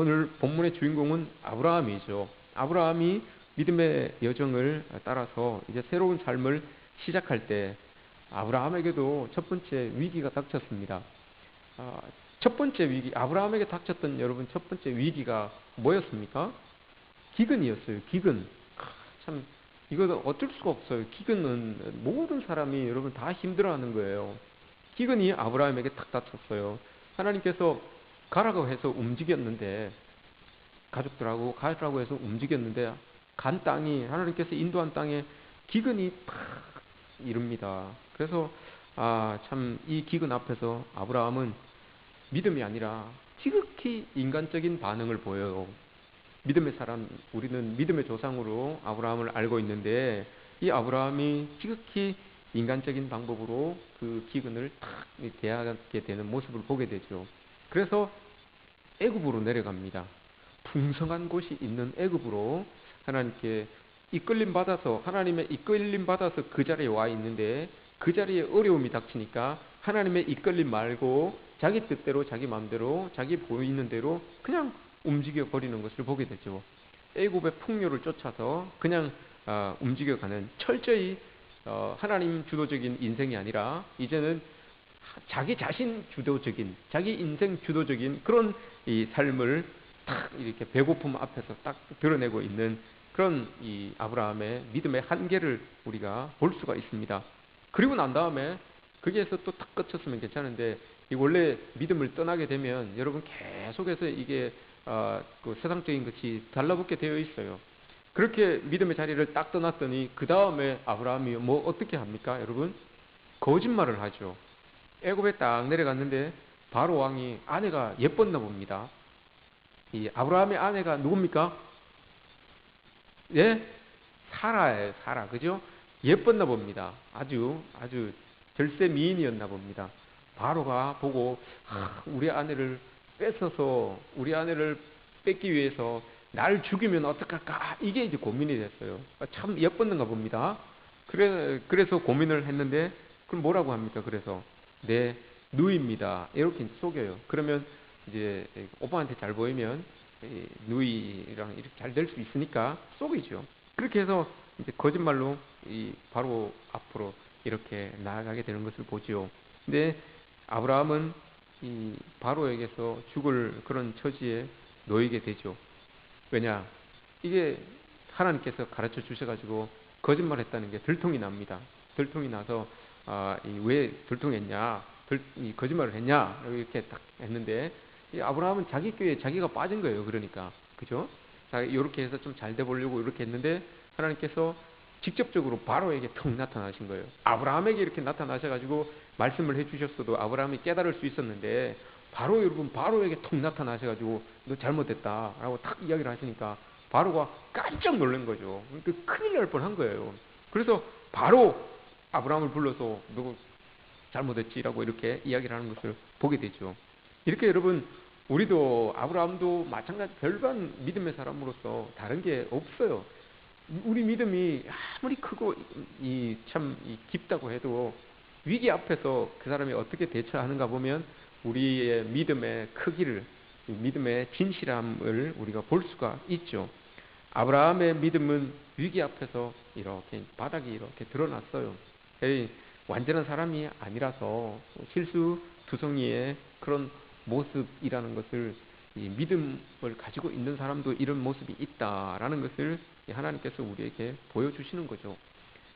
오늘 본문의 주인공은 아브라함이죠. 아브라함이 믿음의 여정을 따라서 이제 새로운 삶을 시작할 때 아브라함에게도 첫 번째 위기가 닥쳤습니다. 첫 번째 위기, 아브라함에게 닥쳤던 여러분 첫 번째 위기가 뭐였습니까? 기근이었어요. 기근. 참 이거는 어쩔 수가 없어요. 기근은 모든 사람이 여러분 다 힘들어하는 거예요. 기근이 아브라함에게 탁 닥쳤어요. 하나님께서 가라고 해서 움직였는데, 가족들하고 가라고 해서 움직였는데 간 땅이, 하나님께서 인도한 땅에 기근이 탁 이릅니다. 그래서 참 이 기근 앞에서 아브라함은 믿음이 아니라 지극히 인간적인 반응을 보여요. 믿음의 사람, 우리는 믿음의 조상으로 아브라함을 알고 있는데, 이 아브라함이 지극히 인간적인 방법으로 그 기근을 탁 대하게 되는 모습을 보게 되죠. 그래서 애굽으로 내려갑니다. 풍성한 곳이 있는 애굽으로 하나님께 이끌림 받아서, 하나님의 이끌림 받아서 그 자리에 와 있는데, 그 자리에 어려움이 닥치니까 하나님의 이끌림 말고 자기 뜻대로, 자기 마음대로, 자기 보이는 대로 그냥 움직여 버리는 것을 보게 되죠. 애굽의 풍요를 쫓아서 그냥 움직여가는, 철저히 하나님 주도적인 인생이 아니라 이제는 자기 자신 주도적인, 자기 인생 주도적인 그런 이 삶을 딱 이렇게 배고픔 앞에서 딱 드러내고 있는 그런 이 아브라함의 믿음의 한계를 우리가 볼 수가 있습니다. 그리고 난 다음에 거기에서 또 딱 끝쳤으면 괜찮은데, 이 원래 믿음을 떠나게 되면 여러분 계속해서 이게 그 세상적인 것이 달라붙게 되어 있어요. 그렇게 믿음의 자리를 딱 떠났더니 그 다음에 아브라함이 뭐 어떻게 합니까, 여러분? 거짓말을 하죠. 애굽에 딱 내려갔는데 바로 왕이 아내가 예뻤나 봅니다. 이 아브라함의 아내가 누굽니까? 예? 사라예요, 사라. 그죠? 예뻤나 봅니다. 아주 절세 미인이었나 봅니다. 바로가 보고 우리 아내를 뺏어서, 우리 아내를 뺏기 위해서 날 죽이면 어떡할까, 이게 이제 고민이 됐어요. 참 예뻤는가 봅니다. 그래서 고민을 했는데, 그럼 뭐라고 합니까? 그래서 네, 누이입니다, 이렇게 속여요. 그러면 이제 오빠한테 잘 보이면 누이랑 이렇게 잘 될 수 있으니까 속이죠. 그렇게 해서 이제 거짓말로 이 바로 앞으로 이렇게 나아가게 되는 것을 보지요. 근데 아브라함은 이 바로에게서 죽을 그런 처지에 놓이게 되죠. 왜냐? 이게 하나님께서 가르쳐 주셔가지고 거짓말했다는 게 들통이 납니다. 들통이 나서 왜 들통했냐? 이 거짓말을 했냐? 이렇게 딱 했는데, 이 아브라함은 자기 꾀에 자기가 빠진 거예요. 그러니까, 그죠? 자, 이렇게 해서 좀 잘 돼 보려고 이렇게 했는데 하나님께서 직접적으로 바로에게 턱 나타나신 거예요. 아브라함에게 이렇게 나타나셔가지고 말씀을 해주셨어도 아브라함이 깨달을 수 있었는데, 바로 여러분 바로에게 턱 나타나셔가지고 너 잘못됐다라고 탁 이야기를 하시니까 바로가 깜짝 놀란 거죠. 그러니까 큰일 날 뻔한 거예요. 그래서 바로 아브라함을 불러서 너 잘못했지라고 이렇게 이야기를 하는 것을 보게 되죠. 이렇게 여러분, 우리도 아브라함도 마찬가지 별반 믿음의 사람으로서 다른 게 없어요. 우리 믿음이 아무리 크고 참 깊다고 해도 위기 앞에서 그 사람이 어떻게 대처하는가 보면 우리의 믿음의 크기를, 믿음의 진실함을 우리가 볼 수가 있죠. 아브라함의 믿음은 위기 앞에서 이렇게 바닥이 이렇게 드러났어요. 완전한 사람이 아니라서 실수투성이의 그런 모습이라는 것을, 이 믿음을 가지고 있는 사람도 이런 모습이 있다라는 것을 하나님께서 우리에게 보여주시는 거죠.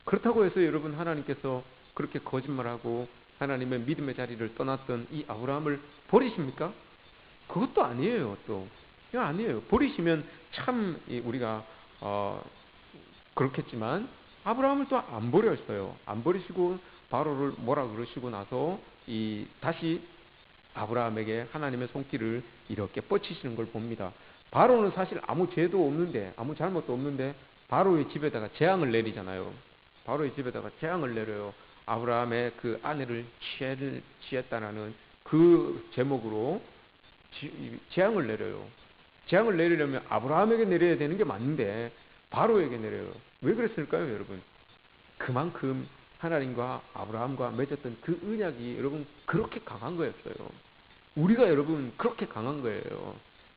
그렇다고 해서 여러분, 하나님께서 그렇게 거짓말하고 하나님의 믿음의 자리를 떠났던 이 아브라함을 버리십니까? 그것도 아니에요. 또 이거 아니에요. 버리시면 참 우리가 그렇겠지만 아브라함을 또 안 버렸어요. 안 버리시고 바로를 뭐라 그러시고 나서 다시 아브라함에게 하나님의 손길을 이렇게 뻗치시는 걸 봅니다. 바로는 사실 아무 죄도 없는데, 아무 잘못도 없는데 바로의 집에다가 재앙을 내리잖아요. 바로의 집에다가 재앙을 내려요. 아브라함의 그 아내를 취했다라는 그 제목으로 재앙을 내려요. 재앙을 내리려면 아브라함에게 내려야 되는 게 맞는데 바로에게 내려요. 왜 그랬을까요, 여러분? 그만큼 하나님과 아브라함과 맺었던 그 언약이 여러분 그렇게 강한 거였어요. 우리가 여러분 그렇게 강한 거예요.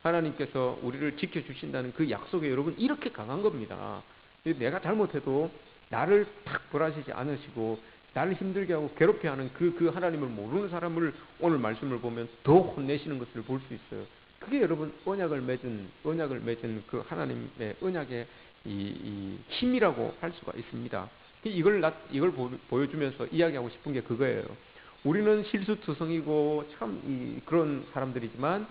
하나님께서 우리를 지켜주신다는 그 약속에 여러분 이렇게 강한 겁니다. 내가 잘못해도 나를 탁 벌하시지 않으시고 나를 힘들게 하고 괴롭게 하는 그 하나님을 모르는 사람을 오늘 말씀을 보면 더 혼내시는 것을 볼 수 있어요. 그게 여러분 언약을 맺은 그 하나님의 언약의 이 힘이라고 할 수가 있습니다. 이걸 보여주면서 이야기하고 싶은 게 그거예요. 우리는 실수투성이고 참 그런 사람들이지만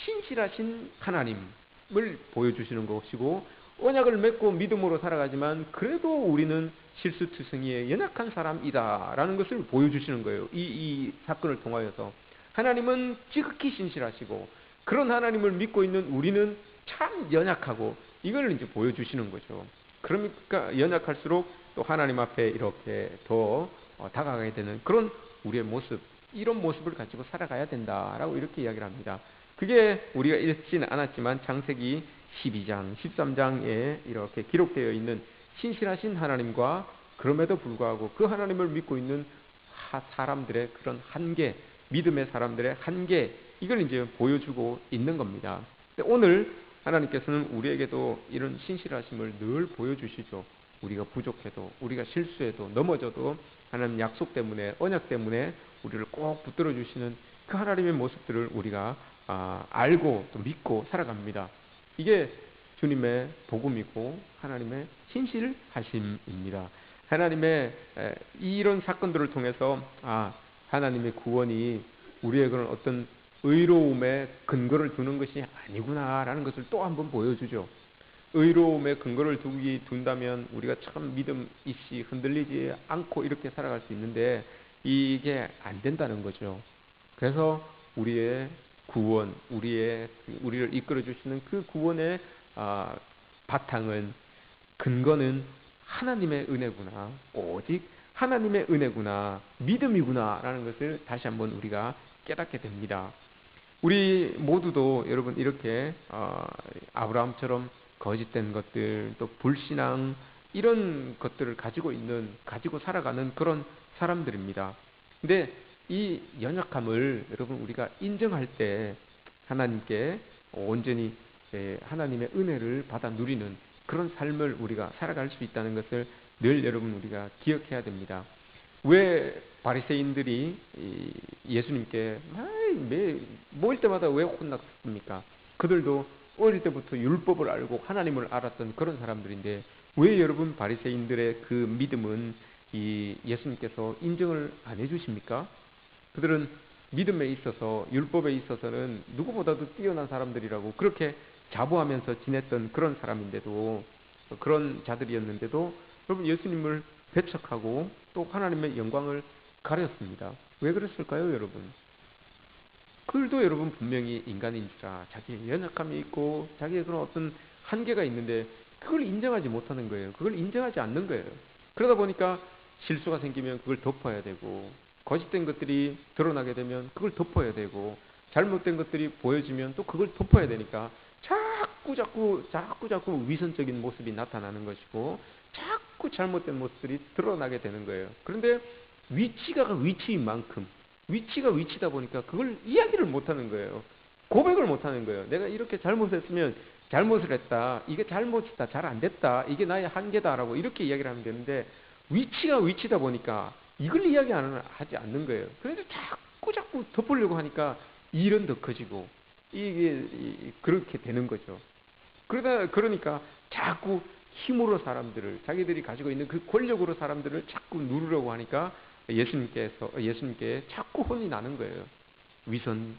신실하신 하나님을 보여주시는 것이고, 언약을 맺고 믿음으로 살아가지만 그래도 우리는 실수투성이의 연약한 사람이다라는 것을 보여주시는 거예요. 이 사건을 통하여서 하나님은 지극히 신실하시고 그런 하나님을 믿고 있는 우리는 참 연약하고, 이걸 이제 보여주시는 거죠. 그러니까 연약할수록 또 하나님 앞에 이렇게 더 다가가게 되는 그런 우리의 모습, 이런 모습을 가지고 살아가야 된다라고 이렇게 이야기를 합니다. 그게 우리가 읽지는 않았지만 창세기 12장, 13장에 이렇게 기록되어 있는 신실하신 하나님과 그럼에도 불구하고 그 하나님을 믿고 있는 사람들의 그런 한계, 믿음의 사람들의 한계, 이걸 이제 보여주고 있는 겁니다. 오늘 하나님께서는 우리에게도 이런 신실하심을 늘 보여주시죠. 우리가 부족해도, 우리가 실수해도, 넘어져도 하나님 약속 때문에, 언약 때문에 우리를 꼭 붙들어 주시는 그 하나님의 모습들을 우리가 알고 또 믿고 살아갑니다. 이게 주님의 복음이고 하나님의 신실하심입니다. 하나님의 이런 사건들을 통해서 하나님의 구원이 우리에게는 어떤 의로움의 근거를 두는 것이 아니구나라는 것을 또 한 번 보여주죠. 의로움의 근거를 둔다면 우리가 참 믿음 있이 흔들리지 않고 이렇게 살아갈 수 있는데 이게 안 된다는 거죠. 그래서 우리의 구원, 우리를 이끌어 주시는 그 구원의 바탕은, 근거는 하나님의 은혜구나, 오직 하나님의 은혜구나, 믿음이구나라는 것을 다시 한번 우리가 깨닫게 됩니다. 우리 모두도 여러분 이렇게 아브라함처럼 거짓된 것들, 또 불신앙, 이런 것들을 가지고 살아가는 그런 사람들입니다. 근데 이 연약함을 여러분 우리가 인정할 때 하나님께 온전히 하나님의 은혜를 받아 누리는 그런 삶을 우리가 살아갈 수 있다는 것을 늘 여러분 우리가 기억해야 됩니다. 왜 바리새인들이 예수님께 모일 때마다 왜 혼났습니까? 그들도 어릴 때부터 율법을 알고 하나님을 알았던 그런 사람들인데 왜 여러분 바리새인들의 그 믿음은 예수님께서 인정을 안 해주십니까? 그들은 믿음에 있어서, 율법에 있어서는 누구보다도 뛰어난 사람들이라고 그렇게 자부하면서 지냈던 그런 사람인데도, 그런 자들이었는데도 여러분 예수님을 배척하고 또 하나님의 영광을 가렸습니다. 왜 그랬을까요, 여러분? 그들도 여러분 분명히 인간인지라 자기의 연약함이 있고 자기의 그런 어떤 한계가 있는데 그걸 인정하지 못하는 거예요. 그걸 인정하지 않는 거예요. 그러다 보니까 실수가 생기면 그걸 덮어야 되고, 거짓된 것들이 드러나게 되면 그걸 덮어야 되고, 잘못된 것들이 보여지면 또 그걸 덮어야 되니까 자꾸 위선적인 모습이 나타나는 것이고 자꾸 잘못된 모습들이 드러나게 되는 거예요. 그런데 위치가 위치인 만큼, 위치가 위치다 보니까 그걸 이야기를 못하는 거예요. 고백을 못하는 거예요. 내가 이렇게 잘못했으면 잘못을 했다, 이게 잘못이다, 잘 안 됐다, 이게 나의 한계다라고 이렇게 이야기를 하면 되는데 위치가 위치다 보니까 이걸 하지 않는 거예요. 그런데 자꾸 덮으려고 하니까 일은 더 커지고 이게 그렇게 되는 거죠. 그러니까 자꾸 힘으로 자기들이 가지고 있는 그 권력으로 사람들을 자꾸 누르려고 하니까 예수님께 자꾸 혼이 나는 거예요. 위선,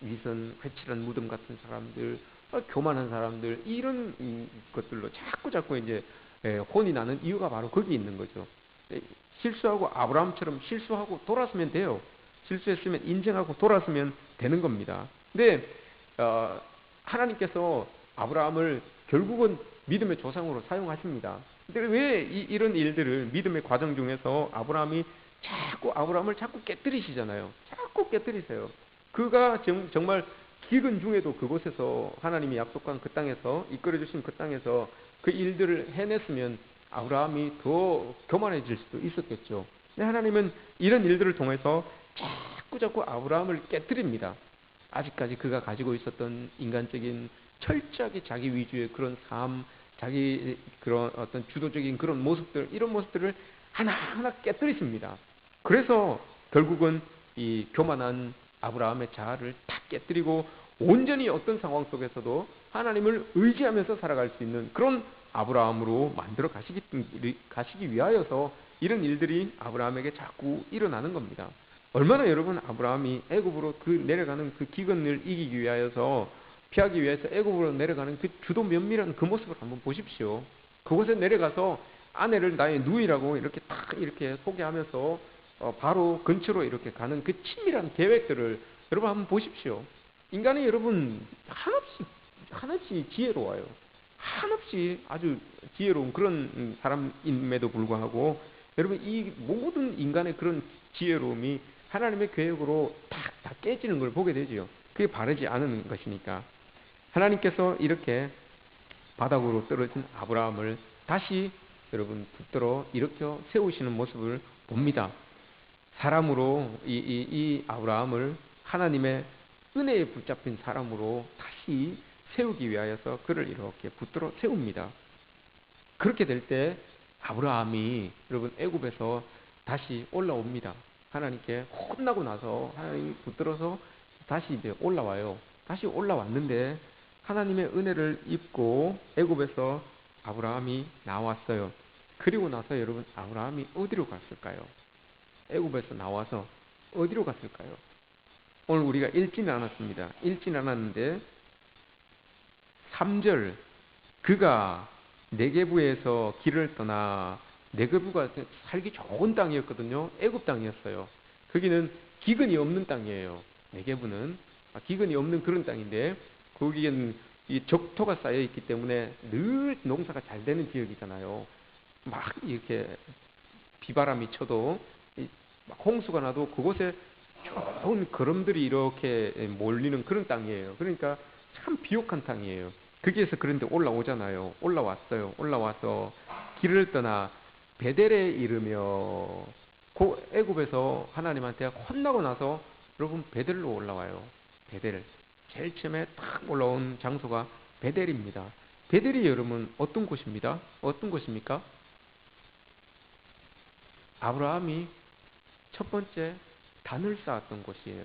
회칠한 무덤 같은 사람들, 교만한 사람들, 이런 것들로 자꾸 이제 혼이 나는 이유가 바로 거기 있는 거죠. 실수하고 아브라함처럼 실수하고 돌아서면 돼요. 실수했으면 인정하고 돌아서면 되는 겁니다. 근데 하나님께서 아브라함을 결국은 믿음의 조상으로 사용하십니다. 근데 왜 이런 일들을 믿음의 과정 중에서 아브라함을 자꾸 깨뜨리시잖아요. 자꾸 깨뜨리세요. 그가 정말 기근 중에도 그곳에서 하나님이 약속한 그 땅에서 이끌어주신 그 땅에서 그 일들을 해냈으면 아브라함이 더 교만해질 수도 있었겠죠. 근데 하나님은 이런 일들을 통해서 자꾸 아브라함을 깨뜨립니다. 아직까지 그가 가지고 있었던 인간적인 철저하게 자기 위주의 그런 삶, 자기 그런 어떤 주도적인 그런 모습들, 이런 모습들을 하나하나 깨뜨렸습니다. 그래서 결국은 이 교만한 아브라함의 자아를 다 깨뜨리고 온전히 어떤 상황 속에서도 하나님을 의지하면서 살아갈 수 있는 그런 아브라함으로 만들어 가시기 위하여서 이런 일들이 아브라함에게 자꾸 일어나는 겁니다. 얼마나 여러분 아브라함이 애굽으로 그 내려가는 그 기근을 이기기 위하여서 피하기 위해서 애굽으로 내려가는 그 주도 면밀한 그 모습을 한번 보십시오. 그곳에 내려가서 아내를 나의 누이라고 이렇게 딱 이렇게 소개하면서 바로 근처로 이렇게 가는 그 친밀한 계획들을 여러분 한번 보십시오. 인간이 여러분 한없이 지혜로워요. 한없이 아주 지혜로운 그런 사람임에도 불구하고 여러분 이 모든 인간의 그런 지혜로움이 하나님의 계획으로 다 깨지는 걸 보게 되지요. 그게 바르지 않은 것이니까 하나님께서 이렇게 바닥으로 떨어진 아브라함을 다시 여러분 붙들어 일으켜 세우시는 모습을 봅니다. 사람으로 이 아브라함을 하나님의 은혜에 붙잡힌 사람으로 다시 세우기 위하여서 그를 이렇게 붙들어 세웁니다. 그렇게 될 때 아브라함이 여러분 애굽에서 다시 올라옵니다. 하나님께 혼나고 나서 하나님이 붙들어서 다시 이제 올라와요. 다시 올라왔는데 하나님의 은혜를 입고 애굽에서 아브라함이 나왔어요. 그리고 나서 여러분 아브라함이 어디로 갔을까요? 애굽에서 나와서 어디로 갔을까요? 오늘 우리가 읽지는 않았습니다. 읽지는 않았는데 3절 그가 네게부에서 길을 떠나 네게부가 살기 좋은 땅이었거든요. 애굽 땅이었어요. 거기는 기근이 없는 땅이에요. 네게부는 기근이 없는 그런 땅인데 거기에는 이 적토가 쌓여 있기 때문에 늘 농사가 잘 되는 지역이잖아요. 막 이렇게 비바람이 쳐도 막 홍수가 나도 그곳에 좋은 거름들이 이렇게 몰리는 그런 땅이에요. 그러니까 참 비옥한 땅이에요. 거기에서 그런데 올라오잖아요. 올라왔어요. 올라와서 길을 떠나 베델에 이르며 애굽에서 하나님한테 혼나고 나서 여러분 베델로 올라와요. 베델. 제일 처음에 딱 올라온 장소가 베델입니다. 베델이 여러분 어떤 곳입니다? 어떤 곳입니까? 아브라함이 첫 번째 단을 쌓았던 곳이에요.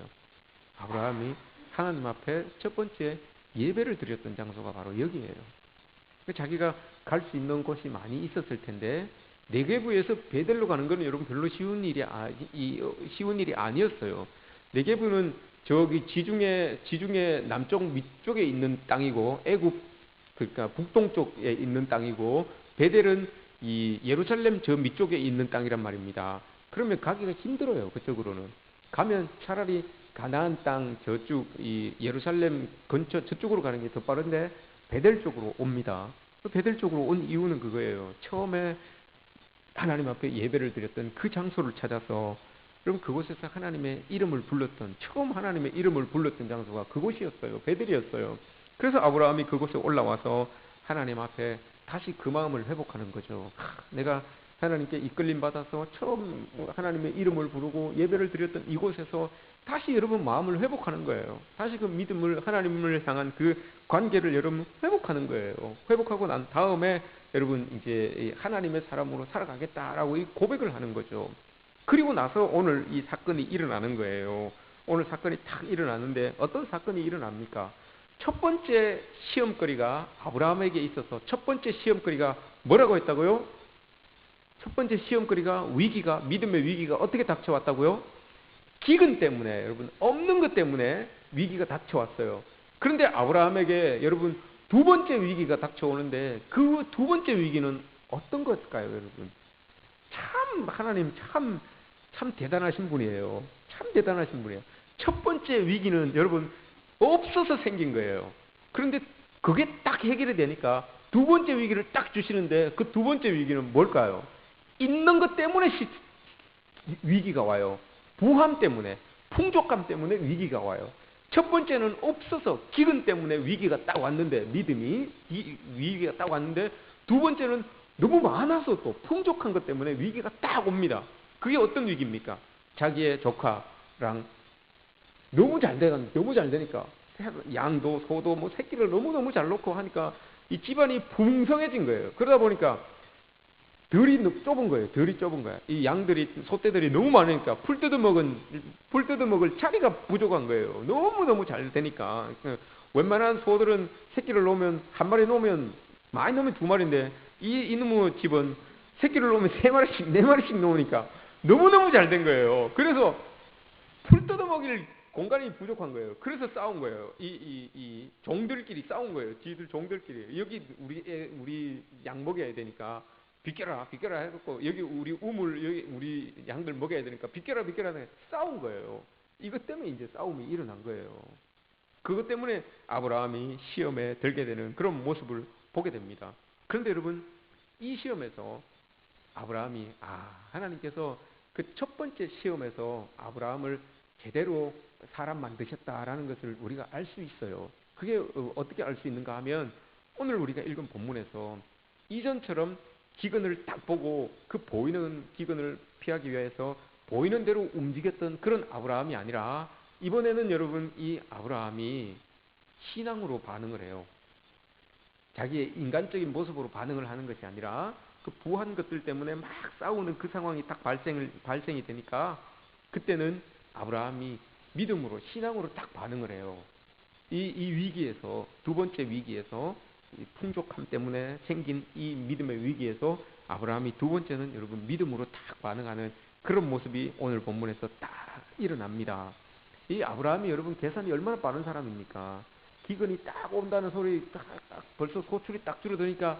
아브라함이 하나님 앞에 첫 번째 예배를 드렸던 장소가 바로 여기예요. 자기가 갈 수 있는 곳이 많이 있었을 텐데 네게부에서 베델로 가는 것은 여러분 별로 쉬운 일이 아니었어요. 네게부는 저기 지중해 남쪽 밑쪽에 있는 땅이고 애굽 그러니까 북동쪽에 있는 땅이고 베델은 이 예루살렘 저 밑쪽에 있는 땅이란 말입니다. 그러면 가기가 힘들어요. 그쪽으로는 가면 차라리 가나안 땅 저쪽 이 예루살렘 근처 저쪽으로 가는 게 더 빠른데 베델 쪽으로 옵니다. 베델 쪽으로 온 이유는 그거예요. 처음에 하나님 앞에 예배를 드렸던 그 장소를 찾아서 그럼 그곳에서 하나님의 이름을 불렀던 처음 하나님의 이름을 불렀던 장소가 그곳이었어요. 베델이었어요. 그래서 아브라함이 그곳에 올라와서 하나님 앞에 다시 그 마음을 회복하는 거죠. 내가 하나님께 이끌림 받아서 처음 하나님의 이름을 부르고 예배를 드렸던 이곳에서 다시 여러분 마음을 회복하는 거예요. 다시 그 믿음을 하나님을 향한 그 관계를 여러분 회복하는 거예요. 회복하고 난 다음에 여러분 이제 하나님의 사람으로 살아가겠다라고 이 고백을 하는 거죠. 그리고 나서 오늘 이 사건이 일어나는 거예요. 오늘 사건이 탁 일어나는데 어떤 사건이 일어납니까? 첫 번째 시험거리가 아브라함에게 있어서 첫 번째 시험거리가 뭐라고 했다고요? 첫 번째 시험거리가 위기가 믿음의 위기가 어떻게 닥쳐왔다고요? 기근 때문에 여러분 없는 것 때문에 위기가 닥쳐왔어요. 그런데 아브라함에게 여러분 두 번째 위기가 닥쳐오는데 그 두 번째 위기는 어떤 것일까요, 여러분? 참 하나님 참 대단하신 분이에요. 참 대단하신 분이에요. 첫 번째 위기는 여러분 없어서 생긴 거예요. 그런데 그게 딱 해결이 되니까 두 번째 위기를 딱 주시는데 그 두 번째 위기는 뭘까요? 있는 것 때문에 위기가 와요. 부함 때문에, 풍족함 때문에 위기가 와요. 첫 번째는 없어서 기근 때문에 위기가 딱 왔는데 믿음이 위기가 딱 왔는데 두 번째는 너무 많아서 또 풍족한 것 때문에 위기가 딱 옵니다. 그게 어떤 위기입니까? 자기의 조카랑 너무 잘 되니까 너무 잘 되니까 양도 소도 뭐 새끼를 너무너무 잘 놓고 하니까 이 집안이 풍성해진 거예요. 그러다 보니까 덜이 좁은 거예요. 덜이 좁은 거야. 이 양들이, 소떼들이 너무 많으니까 풀 뜯어 먹을 자리가 부족한 거예요. 너무너무 잘 되니까. 웬만한 소들은 새끼를 놓으면, 한 마리 놓으면, 많이 놓으면 두 마리인데, 이놈의 집은 새끼를 놓으면 세 마리씩, 네 마리씩 놓으니까 너무너무 잘 된 거예요. 그래서 풀 뜯어 먹일 공간이 부족한 거예요. 그래서 싸운 거예요. 이 종들끼리 싸운 거예요. 지들 종들끼리. 여기 우리 양 먹여야 되니까 비켜라 해갖고 여기 우리 여기 우리 양들 먹여야 되니까 비켜라 싸운 거예요. 이것 때문에 이제 싸움이 일어난 거예요. 그것 때문에 아브라함이 시험에 들게 되는 그런 모습을 보게 됩니다. 그런데 여러분, 이 시험에서 아브라함이 하나님께서 그 첫 번째 시험에서 아브라함을 제대로 사람 만드셨다라는 것을 우리가 알 수 있어요. 그게 어떻게 알 수 있는가 하면 오늘 우리가 읽은 본문에서 이전처럼 기근을 딱 보고 그 보이는 기근을 피하기 위해서 보이는 대로 움직였던 그런 아브라함이 아니라 이번에는 여러분, 이 아브라함이 신앙으로 반응을 해요. 자기의 인간적인 모습으로 반응을 하는 것이 아니라 그 부한 것들 때문에 막 싸우는 그 상황이 딱 발생이 되니까 그때는 아브라함이 믿음으로, 신앙으로 딱 반응을 해요. 이 위기에서, 두 번째 위기에서, 이 풍족함 때문에 생긴 이 믿음의 위기에서 아브라함이 두 번째는 여러분 믿음으로 딱 반응하는 그런 모습이 오늘 본문에서 딱 일어납니다. 이 아브라함이 여러분 계산이 얼마나 빠른 사람입니까? 기근이 딱 온다는 소리 딱 벌써 고출이 딱 줄어드니까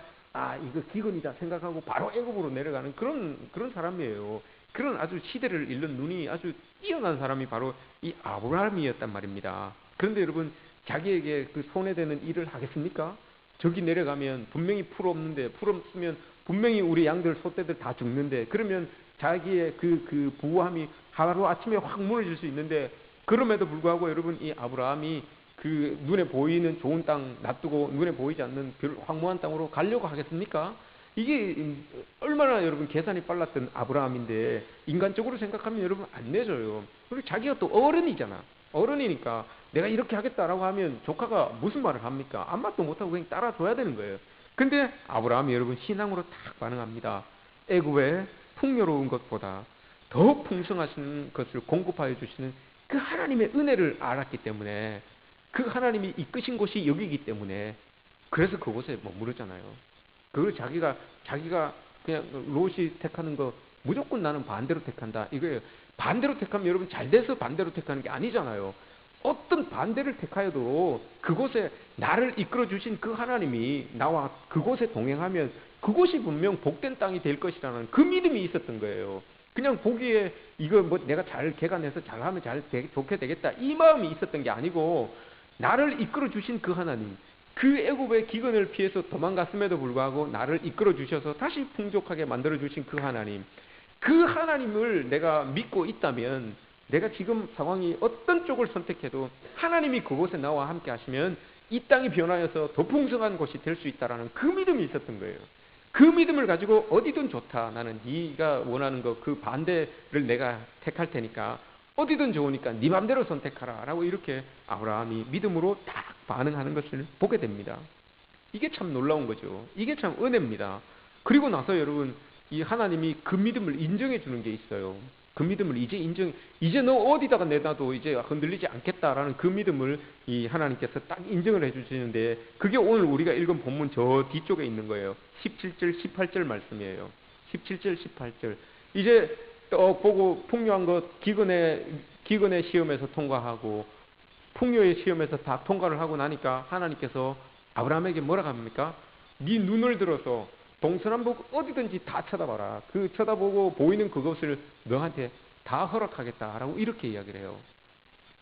이거 기근이다 생각하고 바로 애굽으로 내려가는 그런 사람이에요. 그런 아주 시대를 읽는 눈이 아주 뛰어난 사람이 바로 이 아브라함이었단 말입니다. 그런데 여러분, 자기에게 그 손해되는 일을 하겠습니까? 저기 내려가면 분명히 풀 없으면 분명히 우리 양들, 소떼들 다 죽는데, 그러면 자기의 그 부함이 하루 아침에 확 무너질 수 있는데, 그럼에도 불구하고 여러분, 이 아브라함이 그 눈에 보이는 좋은 땅 놔두고 눈에 보이지 않는 황무한 땅으로 가려고 하겠습니까? 이게 얼마나 여러분 계산이 빨랐던 아브라함인데, 인간적으로 생각하면 여러분 안 내줘요. 그리고 자기가 또 어른이잖아. 어른이니까 내가 이렇게 하겠다라고 하면 조카가 무슨 말을 합니까? 아무 말도 못하고 그냥 따라줘야 되는 거예요. 근데 아브라함이 여러분 신앙으로 딱 반응합니다. 애굽의 풍요로운 것보다 더 풍성하신 것을 공급하여 주시는 그 하나님의 은혜를 알았기 때문에, 그 하나님이 이끄신 곳이 여기이기 때문에, 그래서 그곳에 머무르잖아요. 그걸 자기가 그냥 롯이 택하는 거 무조건 나는 반대로 택한다 이거예요. 반대로 택하면 여러분 잘 돼서 반대로 택하는 게 아니잖아요. 어떤 반대를 택하여도 그곳에 나를 이끌어 주신 그 하나님이 나와 그곳에 동행하면 그곳이 분명 복된 땅이 될 것이라는 그 믿음이 있었던 거예요. 그냥 보기에 이거 뭐 내가 잘 개간해서 잘하면 좋게 되겠다 이 마음이 있었던 게 아니고, 나를 이끌어 주신 그 하나님, 그 애굽의 기근을 피해서 도망갔음에도 불구하고 나를 이끌어 주셔서 다시 풍족하게 만들어 주신 그 하나님, 그 하나님을 내가 믿고 있다면 내가 지금 상황이 어떤 쪽을 선택해도 하나님이 그곳에 나와 함께 하시면 이 땅이 변하여서 더 풍성한 곳이 될 수 있다라는 그 믿음이 있었던 거예요. 그 믿음을 가지고 어디든 좋다, 나는 네가 원하는 거 그 반대를 내가 택할 테니까 어디든 좋으니까 네 맘대로 선택하라 라고 이렇게 아브라함이 믿음으로 딱 반응하는 것을 보게 됩니다. 이게 참 놀라운 거죠. 이게 참 은혜입니다. 그리고 나서 여러분, 이 하나님이 그 믿음을 인정해 주는 게 있어요. 그 믿음을 이제 너 어디다가 내놔도 이제 흔들리지 않겠다라는 그 믿음을 이 하나님께서 딱 인정을 해 주시는데, 그게 오늘 우리가 읽은 본문 저 뒤쪽에 있는 거예요. 17절, 18절 말씀이에요. 17절, 18절. 이제 보고 풍요한 것, 기근의 시험에서 통과하고 풍요의 시험에서 다 통과를 하고 나니까 하나님께서 아브라함에게 뭐라고 합니까? 네 눈을 들어서 동서남북 어디든지 다 쳐다봐라. 그 쳐다보고 보이는 그것을 너한테 다 허락하겠다라고 이렇게 이야기를 해요.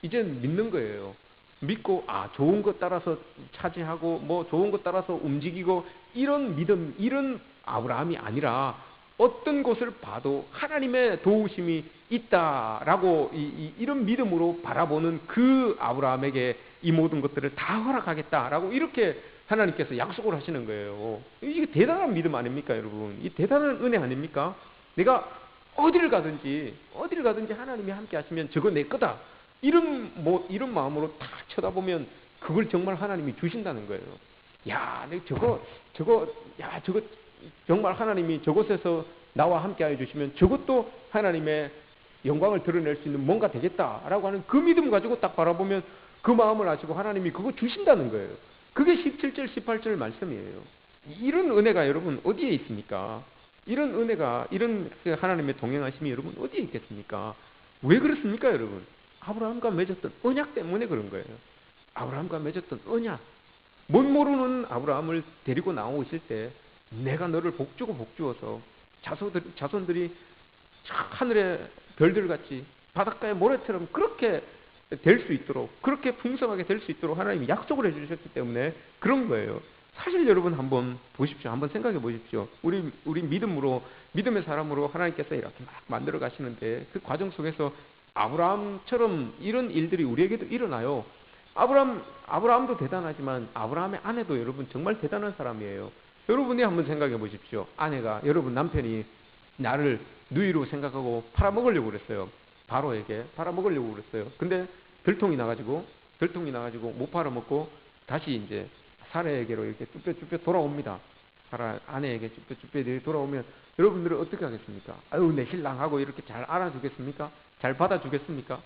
이젠 믿는 거예요. 믿고 좋은 것 따라서 차지하고 뭐 좋은 것 따라서 움직이고 이런 믿음, 이런 아브라함이 아니라 어떤 곳을 봐도 하나님의 도우심이 있다라고 이런 믿음으로 바라보는 그 아브라함에게 이 모든 것들을 다 허락하겠다라고 이렇게 하나님께서 약속을 하시는 거예요. 이게 대단한 믿음 아닙니까, 여러분? 이 대단한 은혜 아닙니까? 내가 어디를 가든지 하나님이 함께 하시면 저거 내 거다. 이런 마음으로 딱 쳐다보면 그걸 정말 하나님이 주신다는 거예요. 야, 내가 저거 정말 하나님이 저곳에서 나와 함께 하여 주시면 저것도 하나님의 영광을 드러낼 수 있는 뭔가 되겠다라고 하는 그 믿음 가지고 딱 바라보면 그 마음을 아시고 하나님이 그거 주신다는 거예요. 그게 17절, 18절 말씀이에요. 이런 은혜가 여러분 어디에 있습니까? 이런 은혜가, 이런 하나님의 동행하심이 여러분 어디에 있겠습니까? 왜 그렇습니까, 여러분? 아브라함과 맺었던 언약 때문에 그런 거예요. 아브라함과 맺었던 언약. 못 모르는 아브라함을 데리고 나오실 때 내가 너를 복주고 복주어서 자손들이 하늘의 별들같이 바닷가의 모래처럼 그렇게 될 수 있도록, 그렇게 풍성하게 될 수 있도록 하나님이 약속을 해주셨기 때문에 그런 거예요. 사실 여러분 한번 보십시오. 한번 생각해 보십시오. 우리 믿음의 사람으로 하나님께서 이렇게 막 만들어 가시는데 그 과정 속에서 아브라함처럼 이런 일들이 우리에게도 일어나요. 아브라함도 대단하지만 아브라함의 아내도 여러분 정말 대단한 사람이에요. 여러분이 한번 생각해 보십시오. 아내가, 여러분 남편이 나를 누이로 생각하고 팔아먹으려고 그랬어요. 바로에게 팔아먹으려고 그랬어요. 근데 들통이 나가지고 못 팔아먹고 다시 이제 사라에게로 이렇게 쭈뼛쭈뼛 돌아옵니다. 사라 아내에게 쭈뼛쭈뼛 돌아오면 여러분들은 어떻게 하겠습니까? 아유, 내 신랑하고 이렇게 잘 알아주겠습니까? 잘 받아주겠습니까?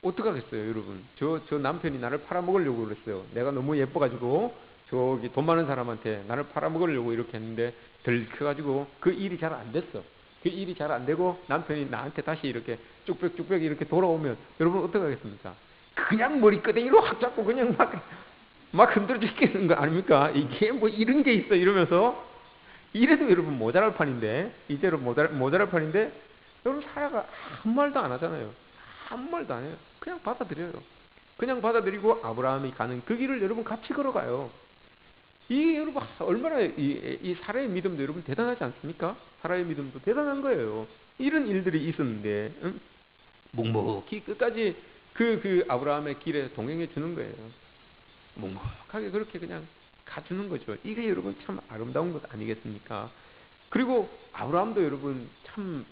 어떻게 하겠어요, 여러분? 저 남편이 나를 팔아먹으려고 그랬어요. 내가 너무 예뻐가지고 저기 돈 많은 사람한테 나를 팔아먹으려고 이렇게 했는데 들켜가지고 그 일이 잘 안 됐어. 그 일이 잘 안 되고 남편이 나한테 다시 이렇게 쭉백쭉백 이렇게 돌아오면 여러분 어떻게 하겠습니까? 그냥 머리끄댕이로 확 잡고 그냥 막 흔들어 죽겠는 거 아닙니까? 이게 뭐 이런 게 있어 이러면서 이래도 여러분 모자랄 판인데, 이제로 모자랄 판인데 여러분 사라가 한 말도 안 하잖아요. 한 말도 안 해요. 그냥 받아들여요. 그냥 받아들이고 아브라함이 가는 그 길을 여러분 같이 걸어가요. 이 여러분 얼마나 이 사라의 믿음도 여러분 대단하지 않습니까? 사라의 믿음도 대단한 거예요. 이런 일들이 있었는데 묵묵히 끝까지 그 아브라함의 길에 동행해 주는 거예요. 묵묵하게 그렇게 그냥 가주는 거죠. 이게 여러분 참 아름다운 것 아니겠습니까? 그리고 아브라함도 여러분 참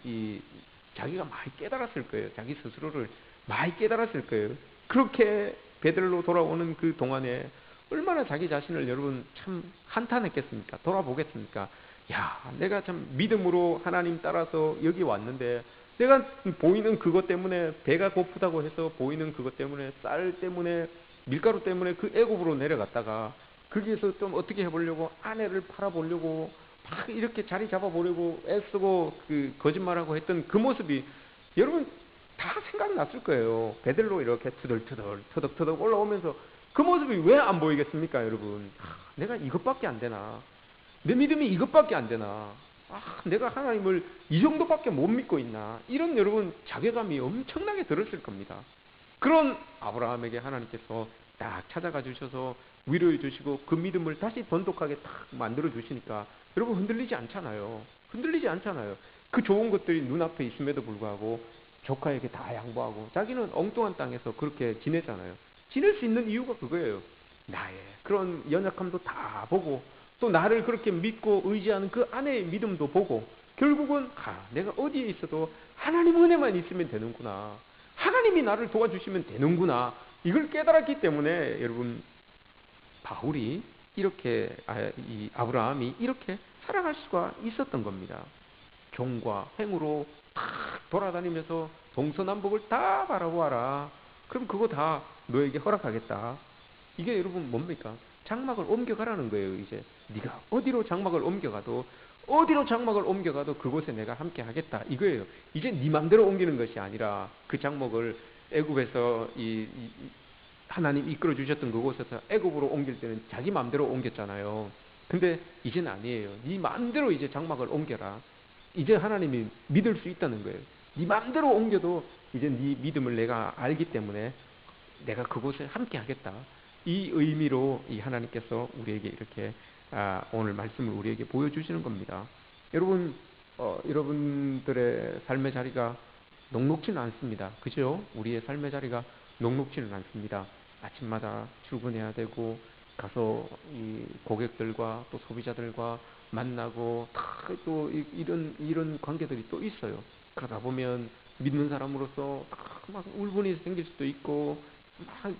자기가 많이 깨달았을 거예요. 자기 스스로를 많이 깨달았을 거예요. 그렇게 베들로 돌아오는 그 동안에 얼마나 자기 자신을 여러분 참 한탄했겠습니까? 돌아보겠습니까? 야, 내가 참 믿음으로 하나님 따라서 여기 왔는데 내가 보이는 그것 때문에 배가 고프다고 해서 보이는 그것 때문에 쌀 때문에 밀가루 때문에 그 애굽으로 내려갔다가 거기에서 좀 어떻게 해보려고 아내를 팔아보려고 막 이렇게 자리 잡아보려고 애쓰고 그 거짓말하고 했던 그 모습이 여러분 다 생각났을 거예요. 베들로 이렇게 투덜투덜 터덕터덕 올라오면서 그 모습이 왜 안 보이겠습니까, 여러분? 내가 이것밖에 안 되나? 내 믿음이 이것밖에 안 되나? 내가 하나님을 이 정도밖에 못 믿고 있나? 이런 여러분 자괴감이 엄청나게 들었을 겁니다. 그런 아브라함에게 하나님께서 딱 찾아가 주셔서 위로해 주시고 그 믿음을 다시 번독하게 딱 만들어 주시니까 여러분 흔들리지 않잖아요. 흔들리지 않잖아요. 그 좋은 것들이 눈앞에 있음에도 불구하고 조카에게 다 양보하고 자기는 엉뚱한 땅에서 그렇게 지내잖아요. 지낼 수 있는 이유가 그거예요. 나의 그런 연약함도 다 보고 또 나를 그렇게 믿고 의지하는 그 아내의 믿음도 보고 결국은 내가 어디에 있어도 하나님 은혜만 있으면 되는구나. 하나님이 나를 도와주시면 되는구나. 이걸 깨달았기 때문에 여러분 바울이 이렇게 이 아브라함이 이렇게 살아갈 수가 있었던 겁니다. 종과 행으로 탁 돌아다니면서 동서남북을 다 바라보아라. 그럼 그거 다 너에게 허락하겠다. 이게 여러분 뭡니까? 장막을 옮겨가라는 거예요. 이제 네가 어디로 장막을 옮겨가도 그곳에 내가 함께 하겠다. 이거예요. 이제 네 맘대로 옮기는 것이 아니라 그 장막을 애굽에서 하나님 이끌어 주셨던 그곳에서 애굽으로 옮길 때는 자기 맘대로 옮겼잖아요. 근데 이제는 아니에요. 네 맘대로 이제 장막을 옮겨라. 이제 하나님이 믿을 수 있다는 거예요. 네 맘대로 옮겨도 이제 네 믿음을 내가 알기 때문에 내가 그곳에 함께 하겠다. 이 의미로 이 하나님께서 우리에게 이렇게 오늘 말씀을 우리에게 보여주시는 겁니다. 여러분, 여러분들의 삶의 자리가 녹록지는 않습니다. 그죠? 우리의 삶의 자리가 녹록지는 않습니다. 아침마다 출근해야 되고 가서 이 고객들과 또 소비자들과 만나고 또 이런 관계들이 또 있어요. 그러다 보면 믿는 사람으로서 막 울분이 생길 수도 있고 막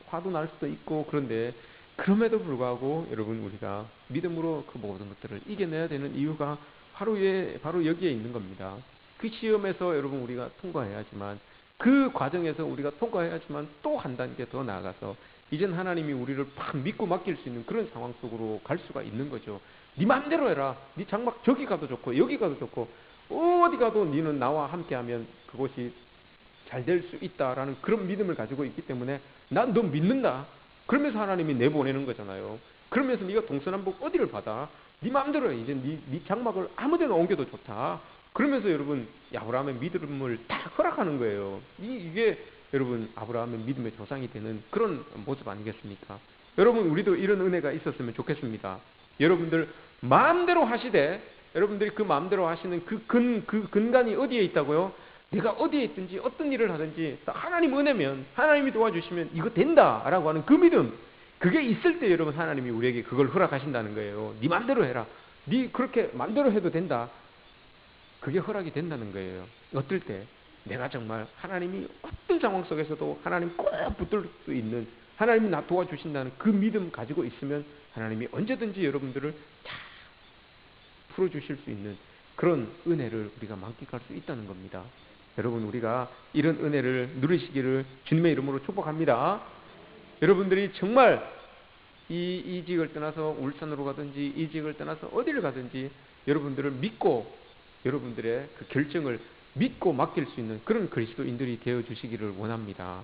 화도 날 수도 있고, 그런데 그럼에도 불구하고 여러분, 우리가 믿음으로 그 모든 것들을 이겨내야 되는 이유가 바로 여기에 있는 겁니다. 그 시험에서 여러분 우리가 통과해야지만, 그 과정에서 우리가 통과해야지만 또 한 단계 더 나아가서 이젠 하나님이 우리를 팍 믿고 맡길 수 있는 그런 상황 속으로 갈 수가 있는 거죠. 네 마음대로 해라. 네 장막 저기 가도 좋고 여기 가도 좋고 어디 가도 너는 나와 함께하면 그것이 잘 될 수 있다라는 그런 믿음을 가지고 있기 때문에 난 너 믿는다. 그러면서 하나님이 내보내는 거잖아요. 그러면서 네가 동서남북 어디를 받아. 네 마음대로 해. 이제 네 장막을 아무데나 옮겨도 좋다. 그러면서 여러분 아브라함의 믿음을 다 허락하는 거예요. 이게 여러분 아브라함의 믿음의 조상이 되는 그런 모습 아니겠습니까? 여러분, 우리도 이런 은혜가 있었으면 좋겠습니다. 여러분들 마음대로 하시되, 여러분들이 그 마음대로 하시는 그 근간이 어디에 있다고요? 내가 어디에 있든지 어떤 일을 하든지 하나님 은혜면, 하나님이 도와주시면 이거 된다라고 하는 그 믿음, 그게 있을 때 여러분 하나님이 우리에게 그걸 허락하신다는 거예요. 네 마음대로 해라. 네 그렇게 마음대로 해도 된다. 그게 허락이 된다는 거예요. 어떨 때? 내가 정말 하나님이 어떤 상황 속에서도 하나님 꼭 붙들 수 있는, 하나님이 나 도와주신다는 그 믿음 가지고 있으면 하나님이 언제든지 여러분들을 다 풀어주실 수 있는 그런 은혜를 우리가 만끽할 수 있다는 겁니다. 여러분, 우리가 이런 은혜를 누리시기를 주님의 이름으로 축복합니다. 여러분들이 정말 이 이직을 떠나서 울산으로 가든지 이직을 떠나서 어디를 가든지 여러분들을 믿고, 여러분들의 그 결정을 믿고 맡길 수 있는 그런 그리스도인들이 되어 주시기를 원합니다.